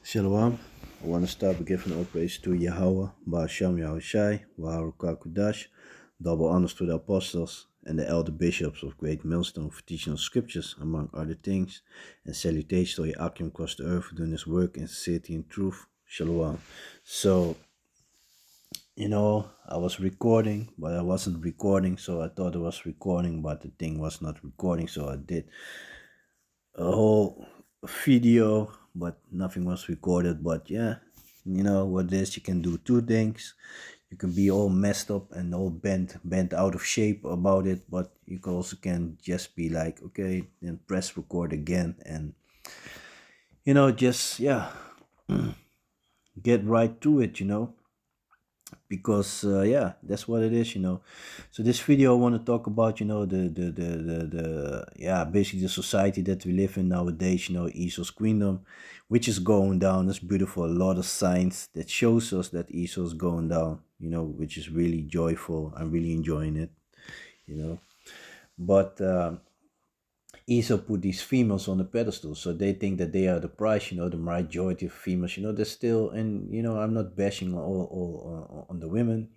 Shalom. I want to start by giving all praise to Yahweh, Ba'ashem Yahushai, Waharukakudash, double honors to the apostles and the elder bishops of Great Millstone for teaching of scriptures, among other things, and salutations to Yakim across the earth for doing his work in sincerity and truth. Shalom. So, I was recording, but I wasn't recording, so I thought I was recording, but the thing was not recording, so I did a whole video, but nothing was recorded. But yeah, you know what it is. You can do two things. You can be all messed up and all bent out of shape about it, but you can also can just be like, okay, then press record again, and just yeah, get right to it. Because yeah, that's what it is. So this video I want to talk about, the yeah, basically the society that we live in nowadays, Esau's kingdom, which is going down. It's beautiful. A lot of signs that shows us that Esau's going down, which is really joyful. I'm really enjoying it. But Esau put these females on the pedestal, so they think that they are the prize. The majority of females, they're still, and I'm not bashing all on the women.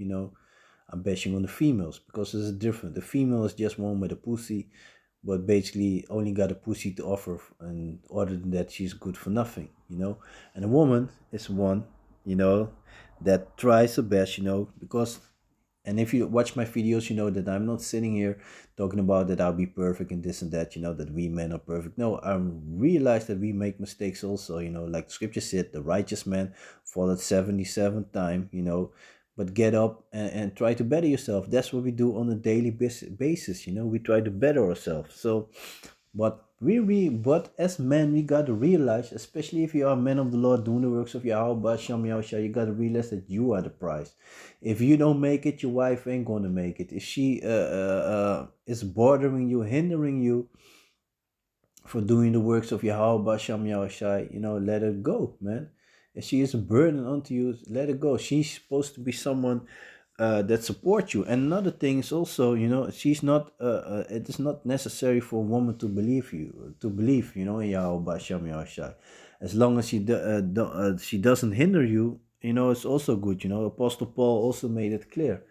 I'm bashing on the females because it's different. The female is just one with a pussy, but basically only got a pussy to offer, and other than that, she's good for nothing. And a woman is one, that tries her best, because and if you watch my videos, you know that I'm not sitting here talking about that I'll be perfect and this and that, that we men are perfect. No, I realize that we make mistakes also, like the scripture said, the righteous man falleth 77 time, but get up and try to better yourself. That's what we do on a daily basis, we try to better ourselves. So but as men, we got to realize, especially if you are a man of the Lord doing the works of Yahweh, Shem Yahushua, you got to realize that you are the prize. If you don't make it, your wife ain't gonna make it. If she is bothering you, hindering you for doing the works of Yahweh, Shem Yahushua, let her go, man. If she is a burden unto you, let her go. She's supposed to be someone that support you. And another thing is also, she's not. It is not necessary for a woman to believe in Yahweh Hashem Yahushua. As long as she doesn't hinder you, it's also good. Apostle Paul also made it clear.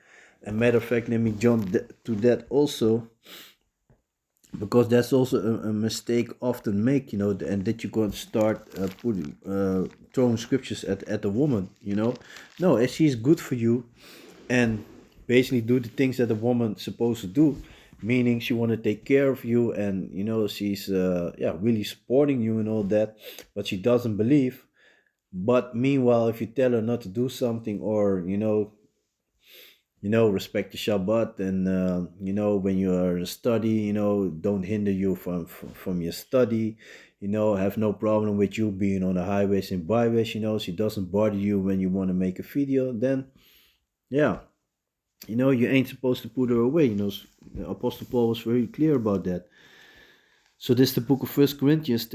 And matter of fact, let me jump to that also, because that's also a mistake often make, and that you're going to start putting throwing scriptures at a woman. No, if she's good for you and basically do the things that a woman's supposed to do, meaning she want to take care of you, and she's yeah, really supporting you and all that, but she doesn't believe. But meanwhile, if you tell her not to do something, or respect the Shabbat, and when you are study, don't hinder you from your study, have no problem with you being on the highways and byways, she doesn't bother you when you want to make a video, then yeah, you ain't supposed to put her away. Apostle Paul was very clear about that. So this is the book of First Corinthians,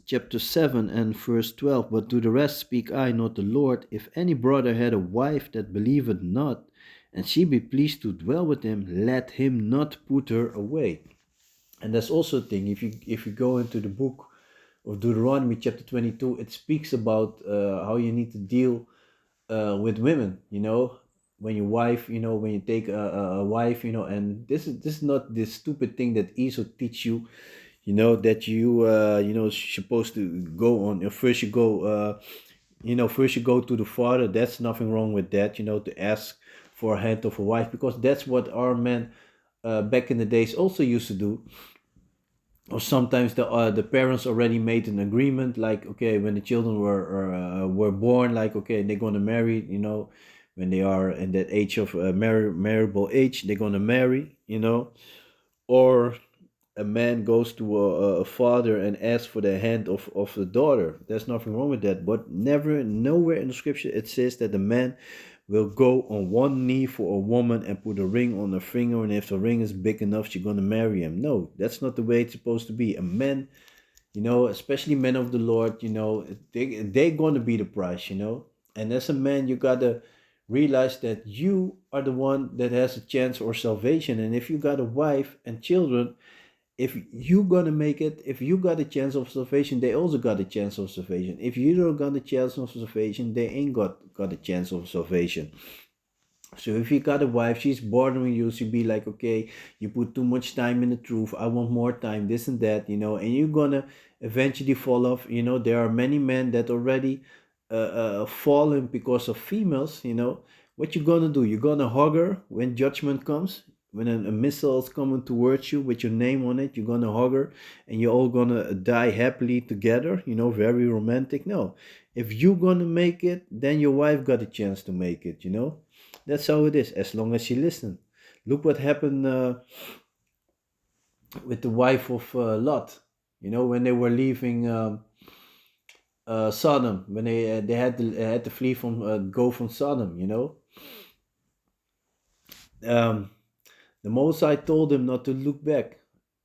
chapter 7 and verse 12. But to the rest speak I, not the Lord. If any brother had a wife that believeth not, and she be pleased to dwell with him, let him not put her away. And that's also a thing. If you go into the book of Deuteronomy, chapter 22, it speaks about how you need to deal with women. When your wife, when you take a wife, and this is not this stupid thing that Esau teach you, that supposed to go on. First you go, first you go to the father. That's nothing wrong with that, to ask for a hand of a wife, because that's what our men back in the days also used to do. Or sometimes the parents already made an agreement, like, okay, when the children were born, like, okay, they're gonna marry, when they are in that age of marriable age, they're gonna marry, or a man goes to a father and asks for the hand of the daughter. There's nothing wrong with that, but nowhere in the scripture it says that the man will go on one knee for a woman and put a ring on her finger, and if the ring is big enough, she's gonna marry him. No, that's not the way it's supposed to be. A man, especially men of the Lord, they're gonna be the prize, and as a man, you gotta realize that you are the one that has a chance or salvation. And if you got a wife and children, if you gonna make it, if you got a chance of salvation, they also got a chance of salvation. If you don't got a chance of salvation, they ain't got a chance of salvation. So if you got a wife, she's bothering you, she be like, okay, you put too much time in the truth. I want more time, this and that, and you're gonna eventually fall off. There are many men that already fallen because of females. What you gonna do? You're gonna hug her when judgment comes. When a missile is coming towards you with your name on it, you're gonna hug her, and you're all gonna die happily together. Very romantic. No, if you're gonna make it, then your wife got a chance to make it. That's how it is, as long as she listens. Look what happened with the wife of Lot. When they were leaving Sodom, when they had to flee from go from Sodom. Um, the Mosai told him not to look back.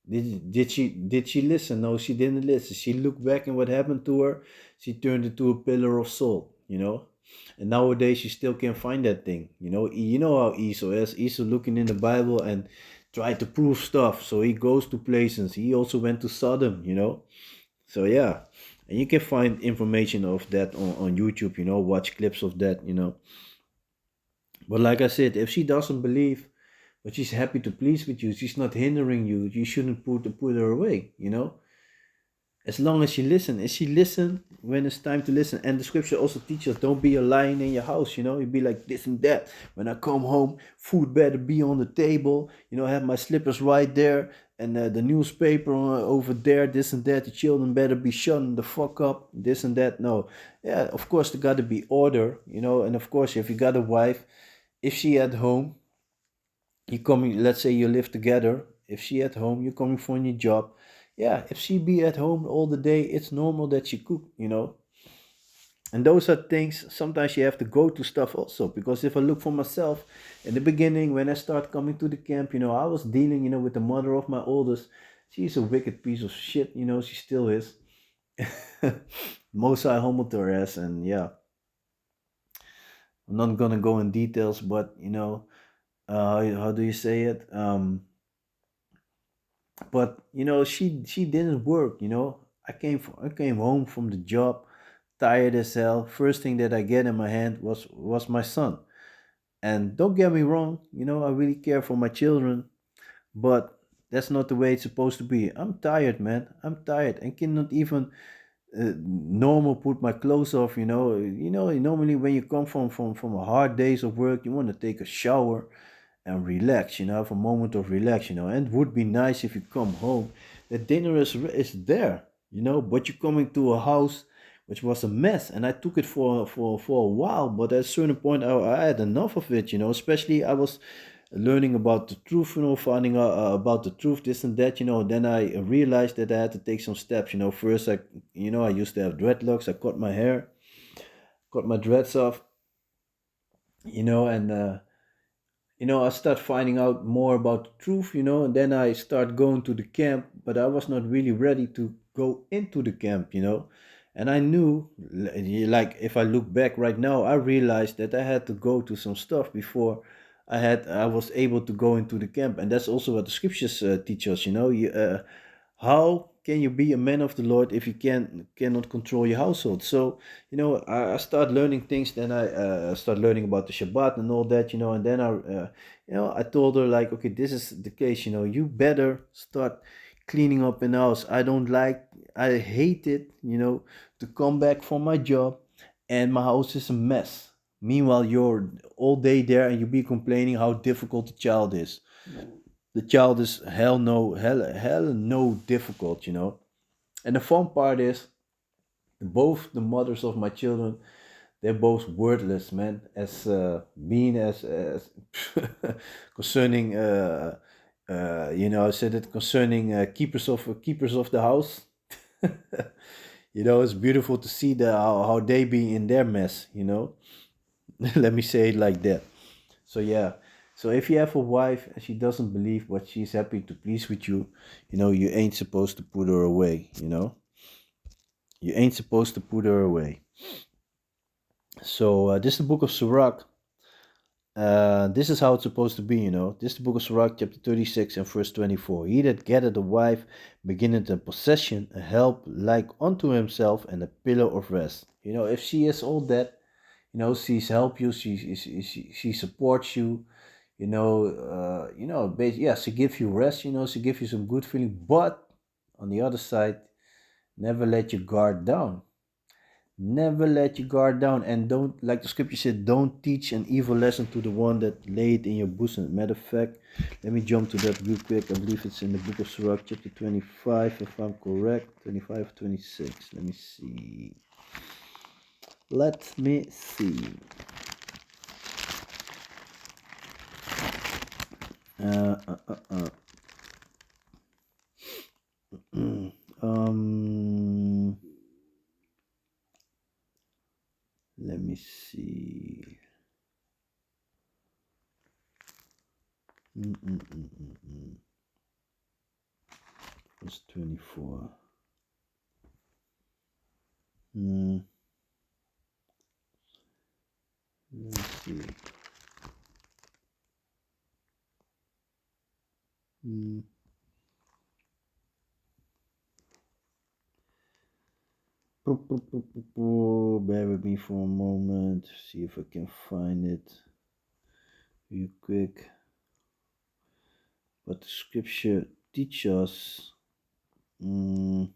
Did she listen? No, she didn't listen. She looked back, and what happened to her? She turned into a pillar of salt. And nowadays you still can't find that thing. You know how Esau is. Esau looking in the Bible and try to prove stuff. So he goes to places. He also went to Sodom. So yeah, and you can find information of that on YouTube. Watch clips of that. But like I said, if she doesn't believe, but she's happy to please with you, she's not hindering you. You shouldn't put her away. As long as she listen, and she listen when it's time to listen. And the scripture also teaches us, don't be a lion in your house. You be like this and that. When I come home, food better be on the table. I have my slippers right there, and the newspaper over there, this and that. The children better be shutting the fuck up, this and that. No, yeah, of course there got to be order. And of course, if you got a wife, if she at home, you coming, let's say you live together, if she at home, you coming from your job, yeah, if she be at home all the day, it's normal that she cook. And those are things sometimes you have to go to stuff also, because if I look for myself, in the beginning when I start coming to the camp, I was dealing, with the mother of my oldest. She's a wicked piece of shit, she still is. Most I humbled her ass, and yeah, I'm not gonna go in details, but how do you say it? But she didn't work. I came home from the job, tired as hell. First thing that I get in my hand was my son. And don't get me wrong, I really care for my children, but that's not the way it's supposed to be. I'm tired, man. I'm tired and cannot even normal put my clothes off. Normally when you come from a hard days of work, you want to take a shower and relax, have a moment of relax. And it would be nice if you come home, the dinner is there, but you're coming to a house which was a mess, and I took it for a while, but at a certain point I had enough of it, especially I was learning about the truth, finding out about the truth, this and that, then I realized that I had to take some steps. First I used to have dreadlocks. I cut my hair, cut my dreads off, and I start finding out more about the truth, and then I start going to the camp, but I was not really ready to go into the camp. And I knew, like, if I look back right now, I realized that I had to go to some stuff before I was able to go into the camp. And that's also what the scriptures teach us. How can you be a man of the Lord if you cannot control your household? So I start learning things. Then I start learning about the Shabbat and all that. And then I told her, like, okay, this is the case. You better start cleaning up in the house. I hate it. To come back from my job and my house is a mess. Meanwhile, you're all day there and you be complaining how difficult the child is. The child is hell no difficult. And the fun part is, both the mothers of my children, they're both wordless, man. As being as concerning I said it concerning keepers of the house. It's beautiful to see how they be in their mess. Let me say it like that. So yeah. So if you have a wife and she doesn't believe, but she's happy to please with you, you ain't supposed to put her away. You ain't supposed to put her away. So this is the book of Sirach, This is how it's supposed to be, you know. This is the book of Sirach, chapter 36 and verse 24. He that getteth a wife beginneth a possession, a help like unto himself, and a pillar of rest. You know, if she is all that, you know, she's help you, she supports you, yeah, she gives you rest, you know, she gives you some good feeling. But on the other side, never let your guard down. Never let your guard down, and don't, like the scripture said, don't teach an evil lesson to the one that lay it in your bosom. Matter of fact, let me jump to that real quick. I believe it's in the book of Sirach, chapter 25, if I'm correct. 25, 26. Let me see. Let me see. Uh, uh, uh, uh. um, Let me see. Verse 24. Let me see. Bear with me for a moment. See if I can find it real quick. But the scripture teaches us that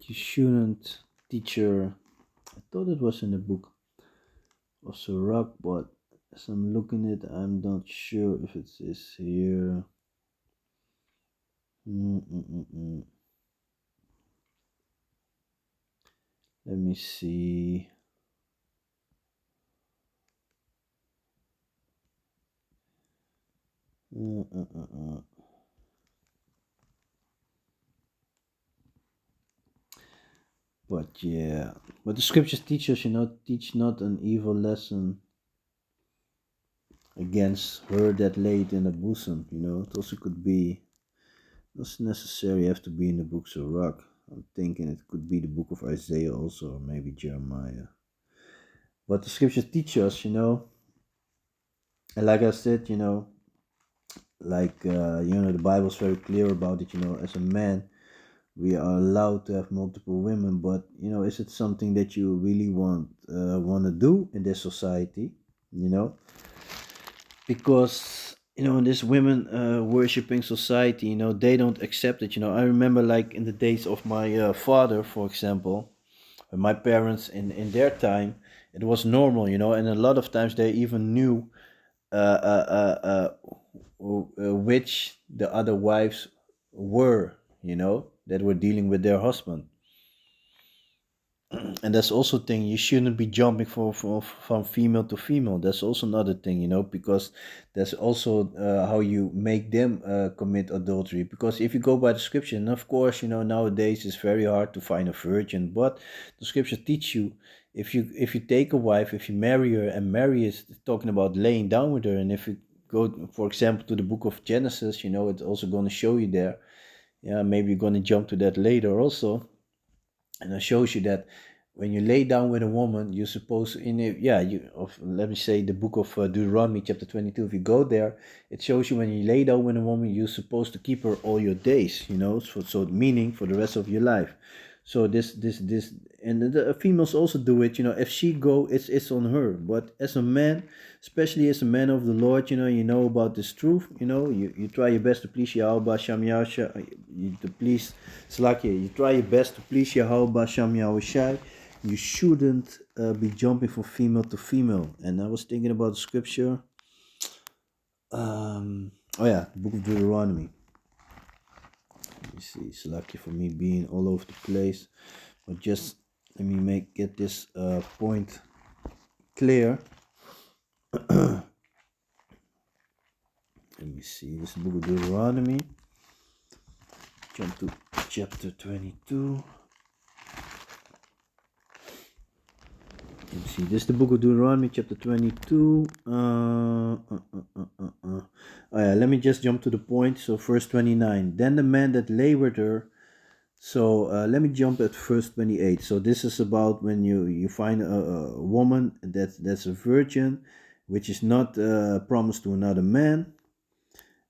you shouldn't teach her. I thought it was in the book of Sirach, but as I'm looking at it, I'm not sure if it is here. Let me see. But yeah, but the scriptures teach us, you know, teach not an evil lesson against her that laid in the bosom. You know, it also could be, not necessarily have to be in the books of Rock. I'm thinking it could be the book of Isaiah also, or maybe Jeremiah. But the scriptures teach us, you know, and like I said, you know, the Bible's very clear about it. You know, as a man, we are allowed to have multiple women, but you know, is it something that you really want to do in this society? You know, because you know, in this women worshiping society, you know, they don't accept it. You know, I remember like in the days of my father, for example, when my parents in their time, it was normal, you know, and a lot of times they even knew uh, uh, uh, uh, which the other wives were, you know, that were dealing with their husband. And that's also thing, you shouldn't be jumping from female to female. That's also another thing, you know, because that's also how you make them commit adultery. Because if you go by the scripture, and of course, you know, nowadays it's very hard to find a virgin, but the scripture teach you, if you take a wife, if you marry her, and marry is talking about laying down with her. And if you go, for example, to the book of Genesis, you know, it's also going to show you there. Yeah, maybe you're going to jump to that later also, and it shows you that when you lay down with a woman, you're supposed to, let me say the book of Deuteronomy chapter 22. If you go there, it shows you when you lay down with a woman, you're supposed to keep her all your days, you know, so meaning for the rest of your life. So this, and the females also do it, you know. If she go, it's on her. But as a man, especially as a man of the Lord, you know about this truth. You know, you try your best to please Yahweh Shem Yahusha, to please Slakia. You try your best to please Yahweh Shem Yahushai. You shouldn't be jumping from female to female. And I was thinking about the scripture. Oh yeah, the book of Deuteronomy. Let me see. It's lucky for me being all over the place, but just let me get this point clear. Let me see. This book of Deuteronomy. Jump to chapter 22. Let me see. This is the book of Deuteronomy, chapter 22. Oh yeah, let me just jump to the point. So, verse 29. Then the man that lay with her So let me jump at verse 28. So this is about when you find a woman that's a virgin, which is not promised to another man.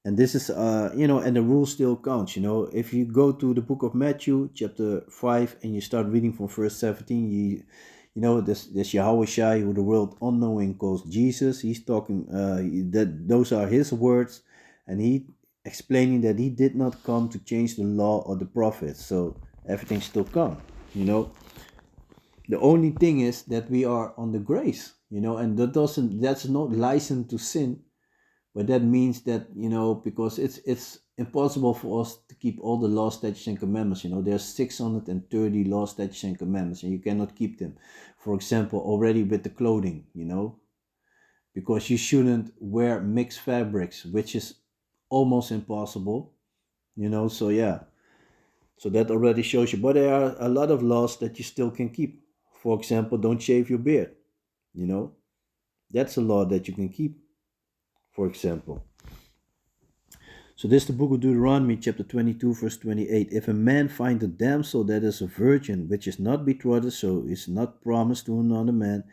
And this is and the rule still counts. If you go to the book of Matthew chapter 5 and you start reading from verse 17, this Yahweh Shai, who the world unknowing calls Jesus. He's talking that those are his words, and he explaining that he did not come to change the law or the prophets. So everything still come. The only thing is that we are on the grace, and that's not license to sin. But that means that, because it's impossible for us to keep all the law, statutes, and commandments. There's 630 law, statutes, and commandments, and you cannot keep them. For example, already with the clothing, because you shouldn't wear mixed fabrics, which is almost impossible. So yeah. So that already shows you. But there are a lot of laws that you still can keep. For example, don't shave your beard. You know, that's a law that you can keep, for example. So this is the book of Deuteronomy, chapter 22, verse 28. If a man find a damsel that is a virgin, which is not betrothed, so is not promised to another man,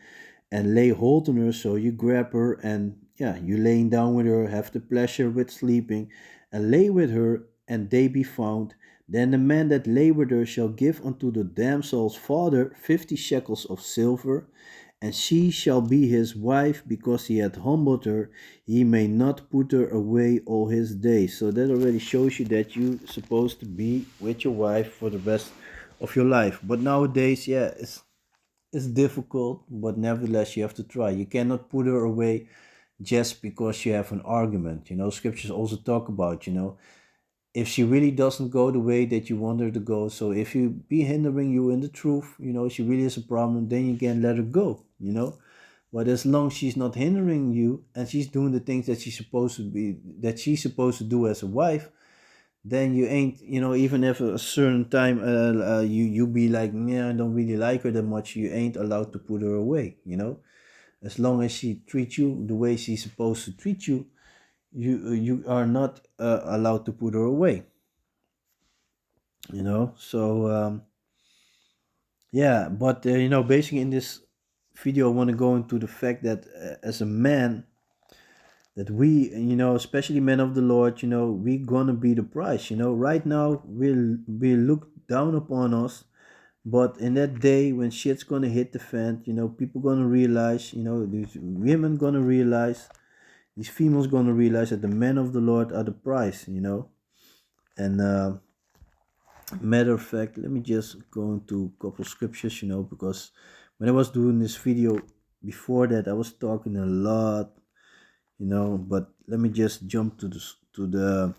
and lay hold on her, so you grab her and you laying down with her, have the pleasure with sleeping, and lay with her, and they be found, then the man that lay with her shall give unto the damsel's father 50 shekels of silver, and she shall be his wife, because he hath humbled her. He may not put her away all his days. So that already shows you that you're supposed to be with your wife for the rest of your life. But nowadays, it's difficult, but nevertheless you have to try. You cannot put her away just because you have an argument. Scriptures also talk about, if she really doesn't go the way that you want her to go. So if you be hindering you in the truth, she really is a problem, then you can let her go. But as long as she's not hindering you and she's doing the things that she's supposed to do as a wife, then you ain't, even if a certain time you be like, yeah, I don't really like her that much, you ain't allowed to put her away. As long as she treats you the way she's supposed to treat you, you are not allowed to put her away. So yeah, but basically in this video I want to go into the fact that as a man, that we, especially men of the Lord, we gonna be the price. Right now we look down upon us, but in that day when shit's gonna hit the fan, people gonna realize, these women gonna realize, these females gonna realize that the men of the Lord are the price. And matter of fact, let me just go into a couple scriptures, because when I was doing this video before that, I was talking a lot, but let me just jump to the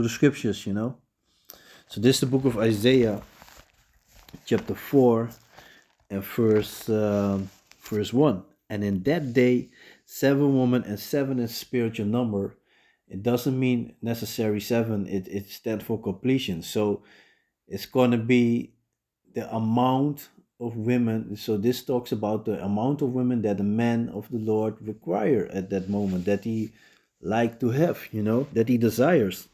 scriptures. So this is the book of Isaiah, chapter 4, and verse 1. And in that day, 7 women, and 7 is spiritual number. It doesn't mean necessary 7, it stands for completion. So it's gonna be the amount of women. So this talks about the amount of women that the man of the Lord require at that moment, that he like to have, that he desires.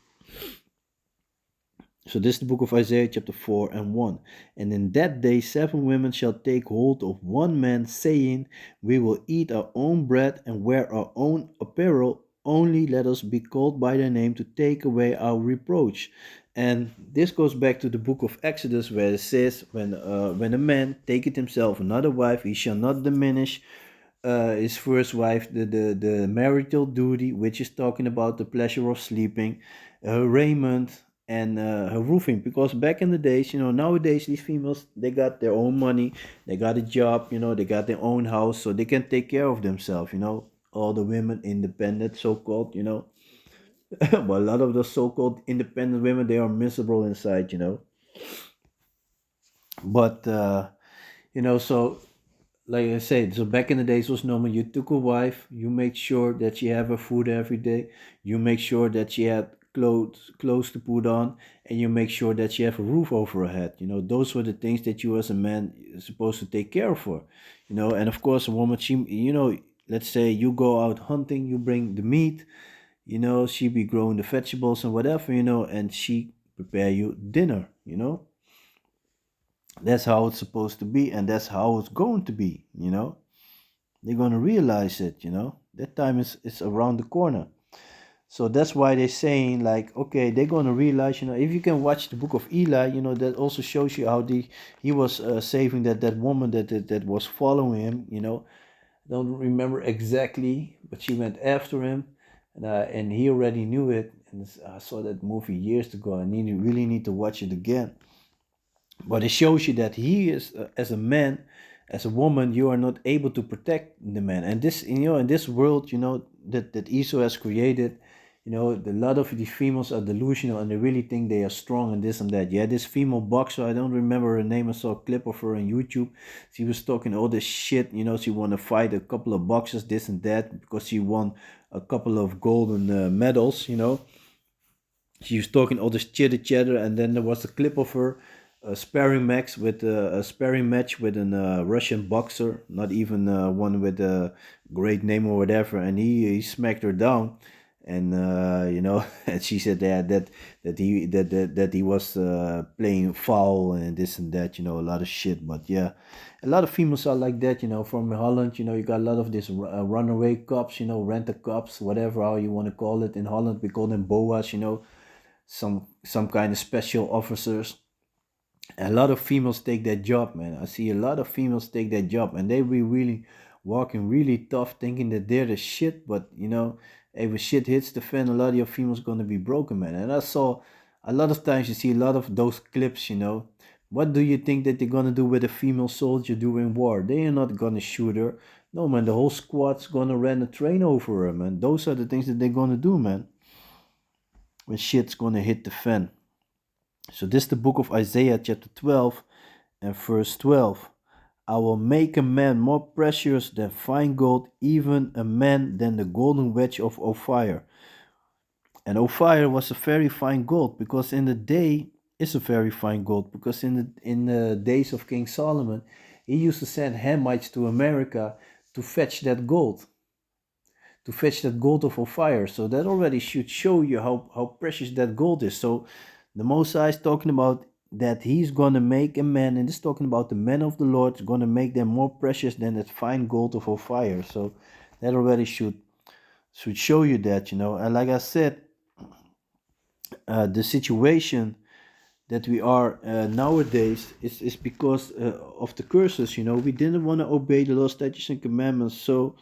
So this is the book of Isaiah chapter 4 and 1. And in that day 7 women shall take hold of one man, saying, we will eat our own bread and wear our own apparel. Only let us be called by their name, to take away our reproach. And this goes back to the book of Exodus, where it says, when a man taketh himself another wife, he shall not diminish his first wife, the marital duty, which is talking about the pleasure of sleeping, her raiment, and her roofing. Because back in the days, nowadays these females, they got their own money, they got a job, they got their own house, so they can take care of themselves. All the women independent, so-called. But a lot of the so-called independent women, they are miserable inside. But so like I said, so back in the days was normal. You took a wife, you make sure that she have her food every day, you make sure that she had clothes to put on, and you make sure that she have a roof over her head. Those were the things that you as a man is supposed to take care of for. And of course a woman, she, let's say you go out hunting, you bring the meat, she be growing the vegetables and whatever, and she prepare you dinner. That's how it's supposed to be, and that's how it's going to be, you know. They're going to realize it, you know. That time is around the corner. So that's why they're saying, like, okay, they're going to realize, you know, if you can watch the book of Eli, you know, that also shows you how he was saving that woman that was following him, you know. I don't remember exactly, but she went after him, and he already knew it. And I saw that movie years ago. I really need to watch it again. But it shows you that he is, as a man, as a woman, you are not able to protect the man. And this, you know, in this world, you know, that Esau has created, you know, a lot of these females are delusional and they really think they are strong and this and that. Yeah, this female boxer, I don't remember her name. I saw a clip of her on YouTube. She was talking all this shit, you know. She want to fight a couple of boxers, this and that, because she won a couple of golden medals, you know. She was talking all this chitter chatter, and then there was a clip of her a sparring match with a Russian boxer, not even one with a great name or whatever, and he smacked her down, and you know, and she said that he was playing foul and this and that, you know, a lot of shit. But yeah, a lot of females are like that, you know. From Holland, you know, you got a lot of these runaway cops, you know, rent a cops, whatever how you want to call it. In Holland, we call them boas, you know, some kind of special officers. A lot of females take that job, man. I see a lot of females take that job, and they be really walking really tough, thinking that they're the shit. But you know, if shit hits the fan, a lot of your females gonna be broken, man. And I saw a lot of times you see a lot of those clips, you know. What do you think that they're gonna do with a female soldier during war? They are not gonna shoot her. No, man. The whole squad's gonna run a train over her, man. Those are the things that they're gonna do, man. When shit's gonna hit the fan. So this is the book of Isaiah chapter 12 and verse 12. I will make a man more precious than fine gold, even a man than the golden wedge of Ophir. And Ophir was a very fine gold, because in the day is a very fine gold, because in the days of King Solomon, he used to send Hamites to America to fetch that gold, of Ophir. So that already should show you how precious that gold is. So the Mosiah is talking about that he's going to make a man, and this is talking about the men of the Lord, is going to make them more precious than that fine gold of Ophir. So that already should show you that, you know. And like I said, the situation that we are nowadays is because of the curses, you know. We didn't want to obey the law, statutes, and commandments. So,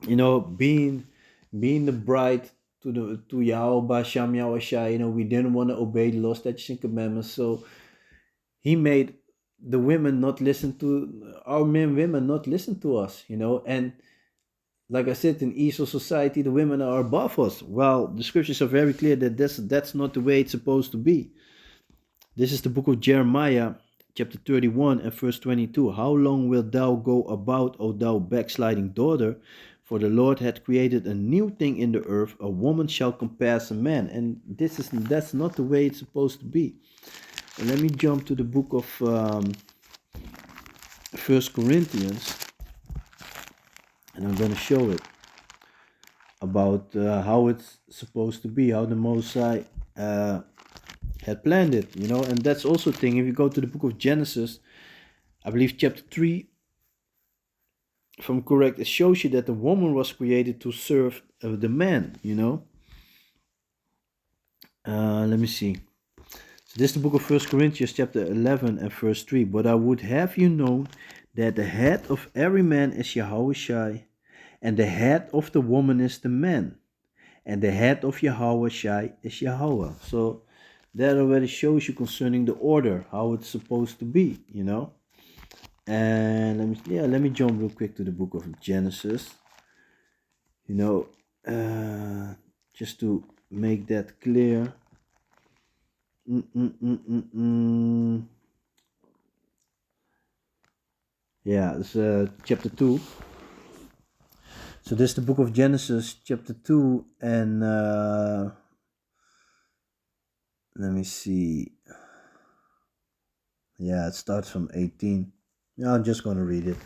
you know, being the bride to Yahweh Sham Yahushua, you know, we didn't want to obey the law, statutes, and commandments. So he made the women not listen to our men, women not listen to us, you know. And like I said, in Esau society, the women are above us. Well, the scriptures are very clear that that's not the way it's supposed to be. This is the book of Jeremiah, chapter 31 and verse 22. How long wilt thou go about, O thou backsliding daughter? For the Lord hath created a new thing in the earth. A woman shall compass a man. And that's not the way it's supposed to be. And let me jump to the book of 1 Corinthians. And I'm going to show it about how it's supposed to be, how the Mosai had planned it, you know. And that's also a thing. If you go to the book of Genesis, I believe chapter 3, if I'm correct, it shows you that the woman was created to serve the man, you know. Let me see. So this is the book of 1 Corinthians chapter 11 and verse 3. But I would have you know that the head of every man is Yahushai, and the head of the woman is the man, and the head of Yahushai is Yahweh. So that already shows you concerning the order, how it's supposed to be, you know. And let me jump real quick to the book of Genesis, you know, just to make that clear. Yeah, it's chapter 2. So this is the book of Genesis, chapter 2, and let me see. Yeah, it starts from 18. Yeah, I'm just going to read it.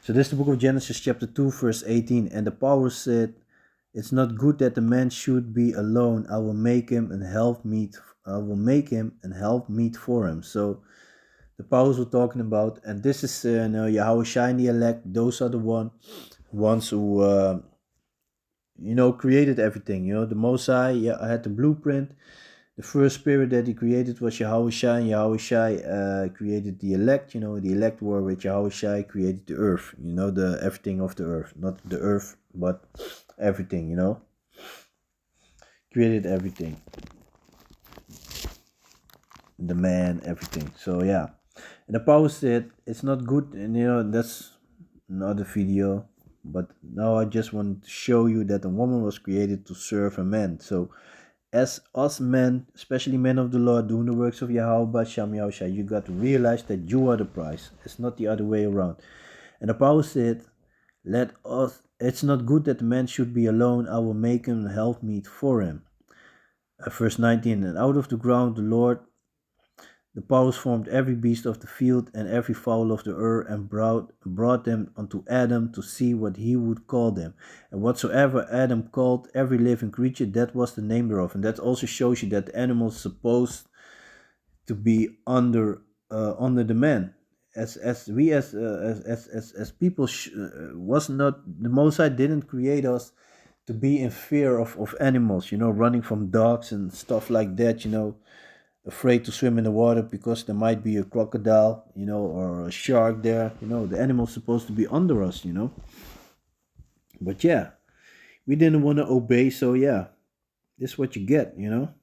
So this is the book of Genesis, chapter 2, verse 18. And the power said, it's not good that the man should be alone. I will make him and help meet. I will make him and help meet for him. So the powers we're talking about, and this is Yahweh Shiny elect. Those are the ones who created everything. The Mosai, yeah, I had the blueprint. The first spirit that he created was Yahweh Shai, and Yahweh Shai created the elect. The elect were with Yahweh Shai created the earth. The everything of the earth, not the earth, but everything. Created everything, the man, everything. So yeah, and the power said it's not good, and that's another video. But now I just want to show you that a woman was created to serve a man. So as us men, especially men of the Lord, doing the works of Yahweh Bashem Yahushua, you got to realize that you are the prize. It's not the other way around. And the power said, let us, it's not good that the man should be alone. I will make him help meet for him. Verse 19, and out of the ground the Lord, the powers formed every beast of the field and every fowl of the earth, and brought them unto Adam to see what he would call them. And whatsoever Adam called every living creature, that was the name thereof. And that also shows you that the animals supposed to be under the man. As we as people was not, the Most High didn't create us to be in fear of animals, running from dogs and stuff like that, afraid to swim in the water because there might be a crocodile, or a shark there. The animal's supposed to be under us. But yeah, we didn't want to obey, so yeah, this is what you get. Mm.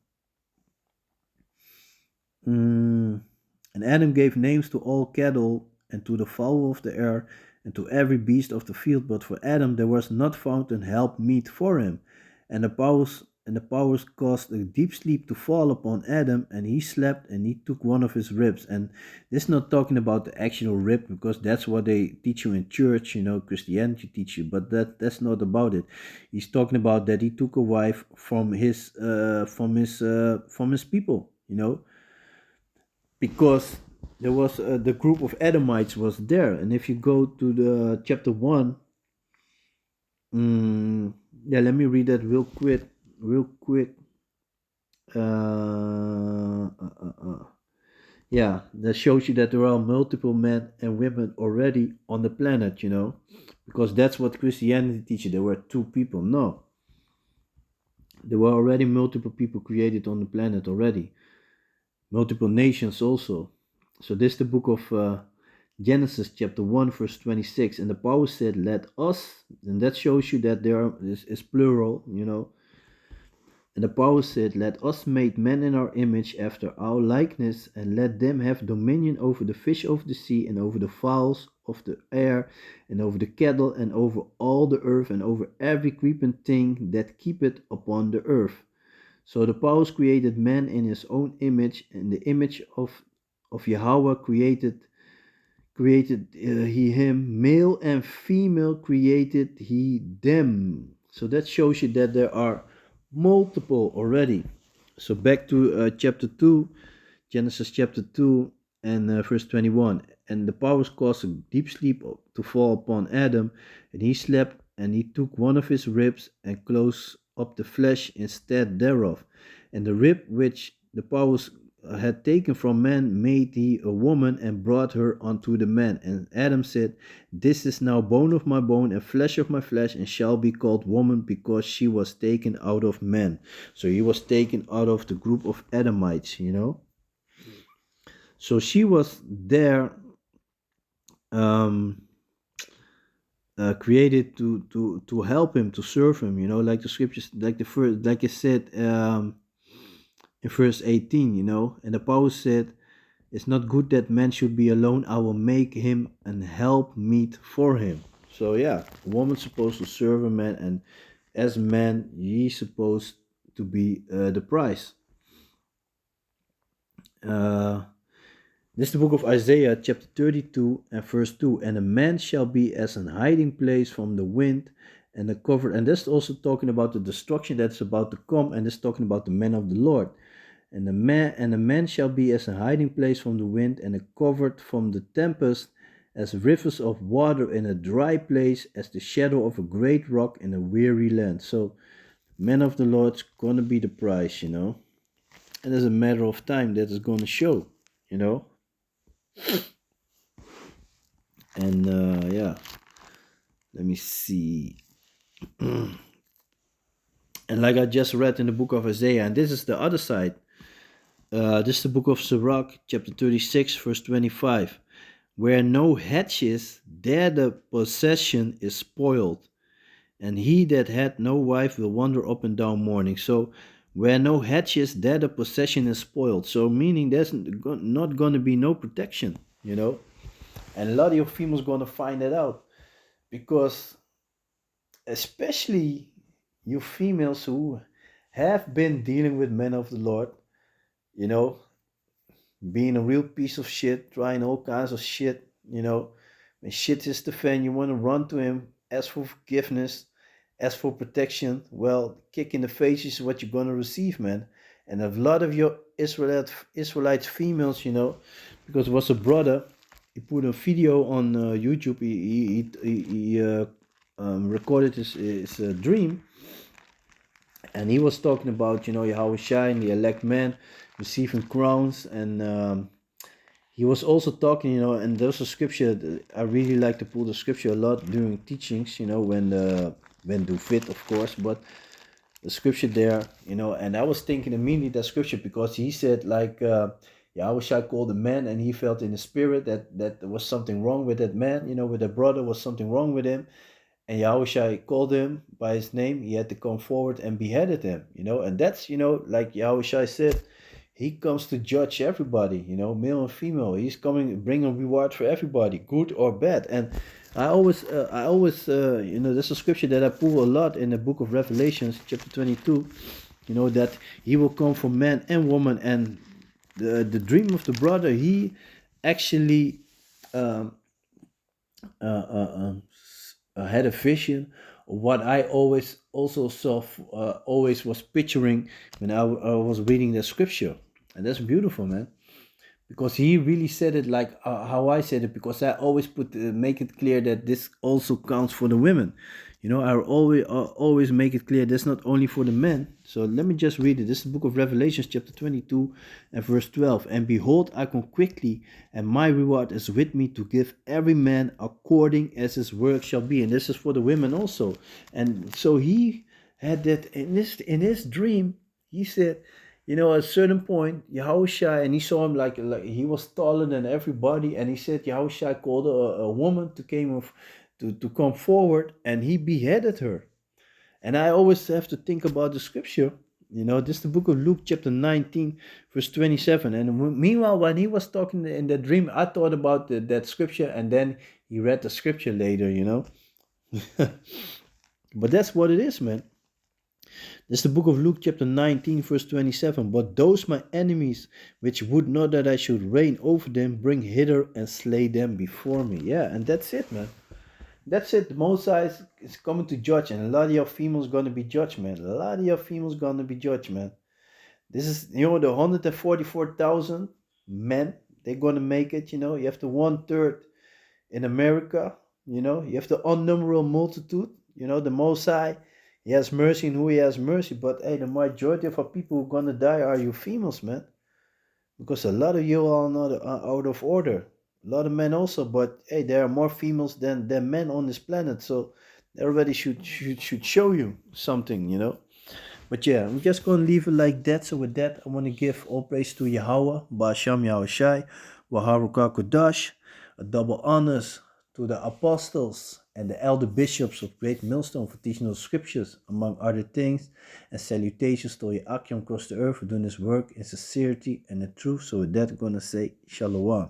And Adam gave names to all cattle and to the fowl of the air and to every beast of the field. But for Adam there was not found an help meet for him. And the powers caused a deep sleep to fall upon Adam, and he slept, and he took one of his ribs. And this is not talking about the actual rib, because that's what they teach you in church, Christianity teach you, but that's not about it. He's talking about that he took a wife from his people, because there was the group of Edomites was there. And if you go to the chapter 1, yeah, let me read that real quick. Yeah, that shows you that there are multiple men and women already on the planet, because that's what Christianity teaches. There were two people. No, there were already multiple people created on the planet already, multiple nations also. So this is the book of Genesis chapter 1 verse 26, and the power said, let us, and that shows you that is plural. And the power said, let us make man in our image after our likeness, and let them have dominion over the fish of the sea, and over the fowls of the air, and over the cattle, and over all the earth, and over every creeping thing that keepeth upon the earth. So the powers created man in his own image, and the image of Yahweh created he him, male and female created he them. So that shows you that there are multiple already. So back to chapter 2, Genesis chapter 2 and verse 21. And the powers caused a deep sleep to fall upon Adam, and he slept, and he took one of his ribs and closed up the flesh instead thereof. And the rib which the powers had taken from man made he a woman, and brought her unto the man. And Adam said, this is now bone of my bone and flesh of my flesh, and shall be called woman, because she was taken out of man. So he was taken out of the group of Adamites. So she was there, um, created to help him, to serve him. Like the scriptures, like the first, like it said in verse 18. And the power said, it's not good that man should be alone. I will make him an help meet for him. So yeah, a woman's supposed to serve a man, and as man, he's supposed to be the prize. This is the book of Isaiah, chapter 32 and verse 2. And a man shall be as an hiding place from the wind and a cover. And that's also talking about the destruction that's about to come, and it's talking about the men of the Lord. And a man shall be as a hiding place from the wind, and a covered from the tempest, as rivers of water in a dry place, as the shadow of a great rock in a weary land. So, men of the Lord's gonna be the prize, and it's a matter of time that is gonna show, you know. And yeah, let me see. And like I just read in the book of Isaiah, and this is the other side. This is the book of Sirach, chapter 36, verse 25. Where no hedges, there the possession is spoiled, and he that had no wife will wander up and down mourning. So, where no hedges, there the possession is spoiled. So, meaning there's not going to be no protection, you know. And a lot of your females going to find that out because, especially you females who have been dealing with men of the Lord, you know, being a real piece of shit, trying all kinds of shit, you know. When shit hits the fan, you want to run to him, ask for forgiveness, ask for protection. Well, kick in the face is what you're gonna receive, man. And a lot of your Israelite females, you know, because it was a brother, he put a video on YouTube. He recorded his dream, and he was talking about, you know, Yahweh Shai and the elect men receiving crowns. And he was also talking, you know, and there's a scripture I really like to pull the scripture a lot during teachings, you know, when do fit, of course. But the scripture there, you know, and I was thinking immediately that scripture because he said like Yahweh Shai called a man, and he felt in the spirit that there was something wrong with that man, you know, with that brother, was something wrong with him. And Yahushua called him by his name. He had to come forward and beheaded him, you know. And that's, you know, like Yahushua said, he comes to judge everybody, you know, male and female. He's coming, bringing reward for everybody, good or bad. And you know, there's a scripture that I pull a lot in the book of Revelations, chapter 22, you know, that he will come for man and woman. And the dream of the brother, he actually um, had a vision. What I always also saw, always was picturing when I was reading the scripture, and that's beautiful, man. Because he really said it like how I said it. Because I always make it clear that this also counts for the women. You know, I always make it clear that's not only for the men. So let me just read it. This is the book of Revelations, chapter 22 and verse 12. And behold, I come quickly, and my reward is with me to give every man according as his work shall be. And this is for the women also. And so he had that in his dream. He said, you know, at a certain point, Yahushua, and he saw him like he was taller than everybody, and he said Yahushua called a woman to come forward, and he beheaded her. And I always have to think about the scripture. You know, this is the book of Luke, chapter 19, verse 27. And meanwhile, when he was talking in the dream, I thought about that scripture, and then he read the scripture later, you know. But that's what it is, man. This is the book of Luke, chapter 19, verse 27. But those my enemies, which would not that I should reign over them, bring hither and slay them before me. Yeah, and that's it, man. That's it. The Mosai is coming to judge, and a lot of your females going to be judged, man. A lot of your females going to be judged, man. This is, you know, the 144,000 men, they're going to make it, you know. You have the 1/3 in America, you know. You have the unnumberable multitude, you know, the Mosai. He has mercy in who he has mercy. But hey, the majority of our people who are gonna die are you females, man. Because a lot of you are not out of order. A lot of men also, but hey, there are more females than men on this planet. So everybody should show you something, you know. But yeah, I'm just gonna leave it like that. So with that, I want to give all praise to Yahweh, Ba'asham Yahushai, Waharuka Kodash, a double honors to the apostles and the elder bishops of Great Millstone for teaching those scriptures, among other things, and salutations to Yakim across the earth for doing this work in sincerity and in truth. So with that, I'm gonna say Shalom.